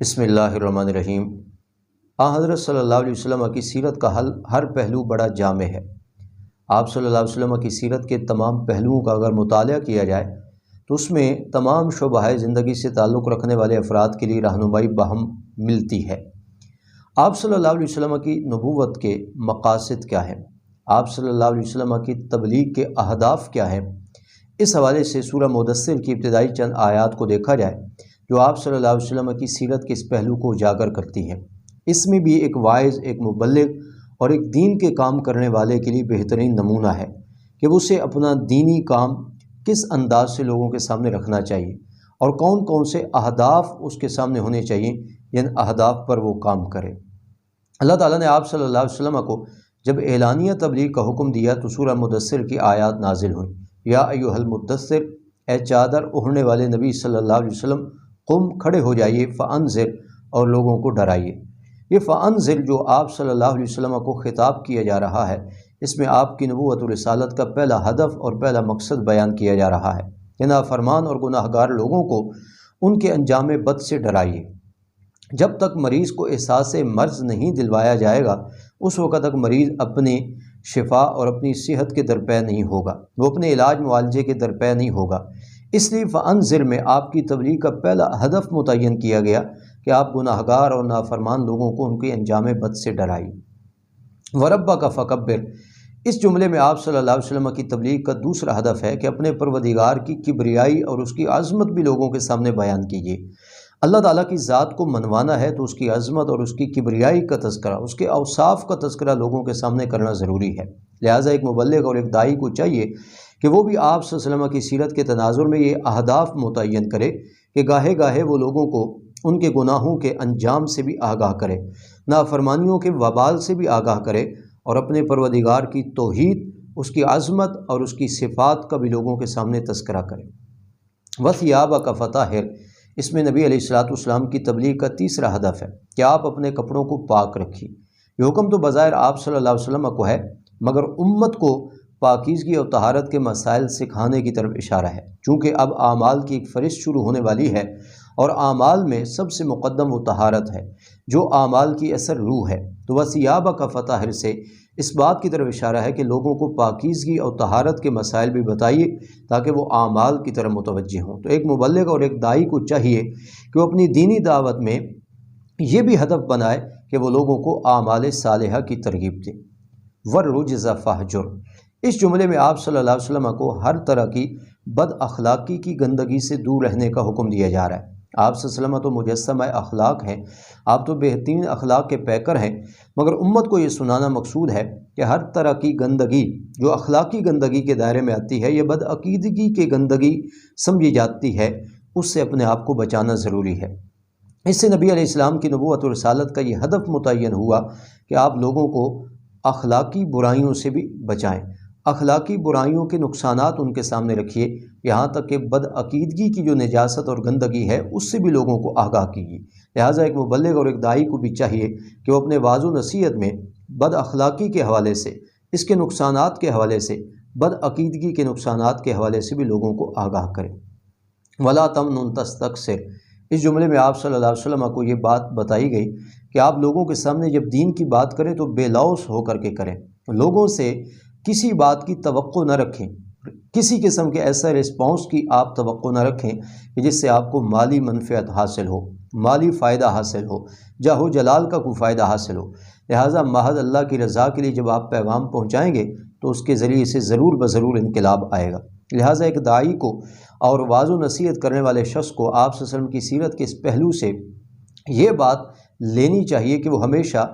بسم اللہ الرحمن الرحیم۔ حضرت صلی اللہ علیہ وسلم کی سیرت کا ہر پہلو بڑا جامع ہے۔ آپ صلی اللہ علیہ وسلم کی سیرت کے تمام پہلوؤں کا اگر مطالعہ کیا جائے تو اس میں تمام شعبہ زندگی سے تعلق رکھنے والے افراد کے لیے رہنمائی باہم ملتی ہے۔ آپ صلی اللہ علیہ وسلم کی نبوت کے مقاصد کیا ہیں، آپ صلی اللہ علیہ وسلم کی تبلیغ کے اہداف کیا ہیں، اس حوالے سے سورہ مدثر کی ابتدائی چند آیات کو دیکھا جائے جو آپ صلی اللہ علیہ وسلم کی سیرت کے اس پہلو کو اجاگر کرتی ہیں۔ اس میں بھی ایک واعظ، ایک مبلغ اور ایک دین کے کام کرنے والے کے لیے بہترین نمونہ ہے کہ اسے اپنا دینی کام کس انداز سے لوگوں کے سامنے رکھنا چاہیے اور کون کون سے اہداف اس کے سامنے ہونے چاہیے، جن اہداف پر وہ کام کرے۔ اللہ تعالیٰ نے آپ صلی اللہ علیہ وسلم کو جب اعلانیہ تبلیغ کا حکم دیا تو سورہ مدثر کی آیات نازل ہوئیں۔ یا ایھا المدثر، اے چادر اوڑھنے والے نبی صلی اللہ علیہ وسلم، قم، کھڑے ہو جائیے، فانذر، اور لوگوں کو ڈرائیے۔ یہ فانذر جو آپ صلی اللہ علیہ وسلم کو خطاب کیا جا رہا ہے، اس میں آپ کی نبوت و رسالت کا پہلا ہدف اور پہلا مقصد بیان کیا جا رہا ہے کہ نافرمان اور گناہ گار لوگوں کو ان کے انجام بد سے ڈرائیے۔ جب تک مریض کو احساس مرض نہیں دلوایا جائے گا، اس وقت تک مریض اپنی شفا اور اپنی صحت کے درپے نہیں ہوگا، وہ اپنے علاج معالجے کے درپے نہیں ہوگا۔ اس لیے فانذر میں آپ کی تبلیغ کا پہلا ہدف متعین کیا گیا کہ آپ گناہ گار اور نافرمان لوگوں کو ان کے انجام بد سے ڈرائیے۔ وربک فکبر، اس جملے میں آپ صلی اللہ علیہ وسلم کی تبلیغ کا دوسرا ہدف ہے کہ اپنے پروردگار کی کبریائی اور اس کی عظمت بھی لوگوں کے سامنے بیان کیجیے۔ اللہ تعالیٰ کی ذات کو منوانا ہے تو اس کی عظمت اور اس کی کبریائی کا تذکرہ، اس کے اوصاف کا تذکرہ لوگوں کے سامنے کرنا ضروری ہے۔ لہٰذا ایک مبلغ اور ایک داعی کو چاہیے کہ وہ بھی آپ صلی اللہ علیہ وسلم کی سیرت کے تناظر میں یہ اہداف متعین کرے کہ گاہے گاہے وہ لوگوں کو ان کے گناہوں کے انجام سے بھی آگاہ کرے، نافرمانیوں کے وبال سے بھی آگاہ کرے، اور اپنے پروردگار کی توحید، اس کی عظمت اور اس کی صفات کا بھی لوگوں کے سامنے تذکرہ کرے۔ وثیابک فطہر، اس میں نبی علیہ الصلوۃ والسلام کی تبلیغ کا تیسرا ہدف ہے کہ آپ اپنے کپڑوں کو پاک رکھیے۔ یہ حکم تو بظاہر آپ صلی اللہ علیہ وسلم کو ہے، مگر امت کو پاکیزگی اور طہارت کے مسائل سکھانے کی طرف اشارہ ہے، چونکہ اب اعمال کی ایک فہرست شروع ہونے والی ہے اور اعمال میں سب سے مقدم وہ طہارت ہے جو اعمال کی اثر روح ہے۔ تو وثیابک فطہر سے اس بات کی طرف اشارہ ہے کہ لوگوں کو پاکیزگی اور طہارت کے مسائل بھی بتائیے تاکہ وہ اعمال کی طرف متوجہ ہوں۔ تو ایک مبلغ اور ایک داعی کو چاہیے کہ وہ اپنی دینی دعوت میں یہ بھی ہدف بنائے کہ وہ لوگوں کو اعمال صالحہ کی ترغیب دے۔ والرجز فاہجر، اس جملے میں آپ صلی اللہ علیہ وسلم کو ہر طرح کی بد اخلاقی کی گندگی سے دور رہنے کا حکم دیا جا رہا ہے۔ آپ صلی اللہ علیہ وسلم تو مجسمہ اخلاق ہیں، آپ تو بہترین اخلاق کے پیکر ہیں، مگر امت کو یہ سنانا مقصود ہے کہ ہر طرح کی گندگی جو اخلاقی گندگی کے دائرے میں آتی ہے، یہ بد عقیدگی کی گندگی سمجھی جاتی ہے، اس سے اپنے آپ کو بچانا ضروری ہے۔ اس سے نبی علیہ السلام کی نبوت و رسالت کا یہ ہدف متعین ہوا کہ آپ لوگوں کو اخلاقی برائیوں سے بھی بچائیں، اخلاقی برائیوں کے نقصانات ان کے سامنے رکھیے، یہاں تک کہ بد عقیدگی کی جو نجاست اور گندگی ہے اس سے بھی لوگوں کو آگاہ کیجیے۔ لہٰذا ایک مبلغ اور ایک داعی کو بھی چاہیے کہ وہ اپنے وعظ و نصیحت میں بد اخلاقی کے حوالے سے، اس کے نقصانات کے حوالے سے، بد عقیدگی کے نقصانات کے حوالے سے بھی لوگوں کو آگاہ کریں۔ ولا تمنن تستکثر، اس جملے میں آپ صلی اللہ علیہ وسلم کو یہ بات بتائی گئی کہ آپ لوگوں کے سامنے جب دین کی بات کریں تو بے لوث ہو کر کے کریں، لوگوں سے کسی بات کی توقع نہ رکھیں، کسی قسم کے ایسا رسپانس کی آپ توقع نہ رکھیں کہ جس سے آپ کو مالی منفعت حاصل ہو، مالی فائدہ حاصل ہو، جاہ و جلال کا کوئی فائدہ حاصل ہو۔ لہٰذا محض اللہ کی رضا کے لیے جب آپ پیغام پہنچائیں گے تو اس کے ذریعے سے ضرور بضرور انقلاب آئے گا۔ لہٰذا ایک داعی کو اور وعظ و نصیحت کرنے والے شخص کو آپ صلی اللہ علیہ وسلم کی سیرت کے اس پہلو سے یہ بات لینی چاہیے کہ وہ ہمیشہ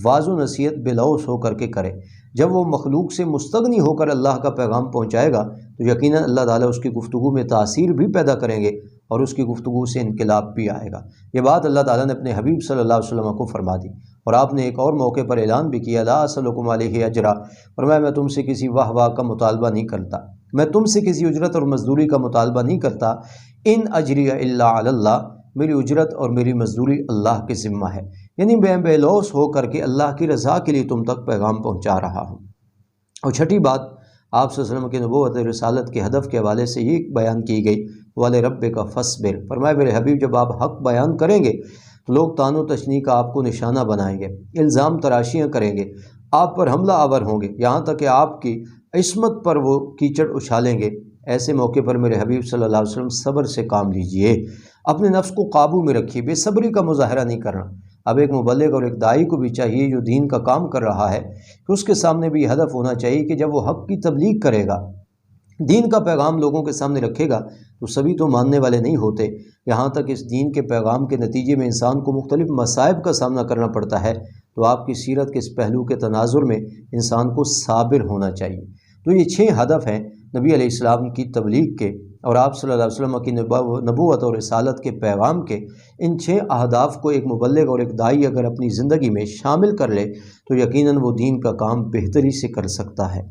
وعظ و نصیحت بے لوث ہو کر کے کرے۔ جب وہ مخلوق سے مستغنی ہو کر اللہ کا پیغام پہنچائے گا تو یقیناً اللہ تعالیٰ اس کی گفتگو میں تاثیر بھی پیدا کریں گے اور اس کی گفتگو سے انقلاب بھی آئے گا۔ یہ بات اللہ تعالیٰ نے اپنے حبیب صلی اللہ علیہ وسلم کو فرما دی، اور آپ نے ایک اور موقع پر اعلان بھی کیا، لا اسألکم علیہ اجرا، فرمایا میں تم سے کسی واہ واہ کا مطالبہ نہیں کرتا، میں تم سے کسی اجرت اور مزدوری کا مطالبہ نہیں کرتا، ان اجری الا علی اللہ، میری اجرت اور میری مزدوری اللہ کے ذمہ ہے، یعنی میں بے لوث ہو کر کے اللہ کی رضا کے لیے تم تک پیغام پہنچا رہا ہوں۔ اور چھٹی بات آپ صلی اللہ علیہ وسلم کی نبوت رسالت کے ہدف کے حوالے سے یہ بیان کی گئی، وَلِرَبِّكَ فَاصْبِرْ، فرمایا میرے حبیب جب آپ حق بیان کریں گے تو لوگ تان و تشنیع کا آپ کو نشانہ بنائیں گے، الزام تراشیاں کریں گے، آپ پر حملہ آور ہوں گے، یہاں تک کہ آپ کی عصمت پر وہ کیچڑ اچھالیں گے۔ ایسے موقع پر میرے حبیب صلی اللہ علیہ وسلم صبر سے کام لیجئے، اپنے نفس کو قابو میں رکھیے، بے صبری کا مظاہرہ نہیں کرنا۔ اب ایک مبلغ اور ایک داعی کو بھی چاہیے جو دین کا کام کر رہا ہے کہ اس کے سامنے بھی ہدف ہونا چاہیے کہ جب وہ حق کی تبلیغ کرے گا، دین کا پیغام لوگوں کے سامنے رکھے گا، تو سبھی تو ماننے والے نہیں ہوتے، یہاں تک اس دین کے پیغام کے نتیجے میں انسان کو مختلف مصائب کا سامنا کرنا پڑتا ہے، تو آپ کی سیرت کے اس پہلو کے تناظر میں انسان کو صابر ہونا چاہیے۔ تو یہ 6 ہدف ہیں نبی علیہ السلام کی تبلیغ کے اور آپ صلی اللہ علیہ وسلم کی نبوت اور رسالت کے پیغام کے۔ ان 6 اہداف کو ایک مبلغ اور ایک داعی اگر اپنی زندگی میں شامل کر لے تو یقیناً وہ دین کا کام بہتری سے کر سکتا ہے۔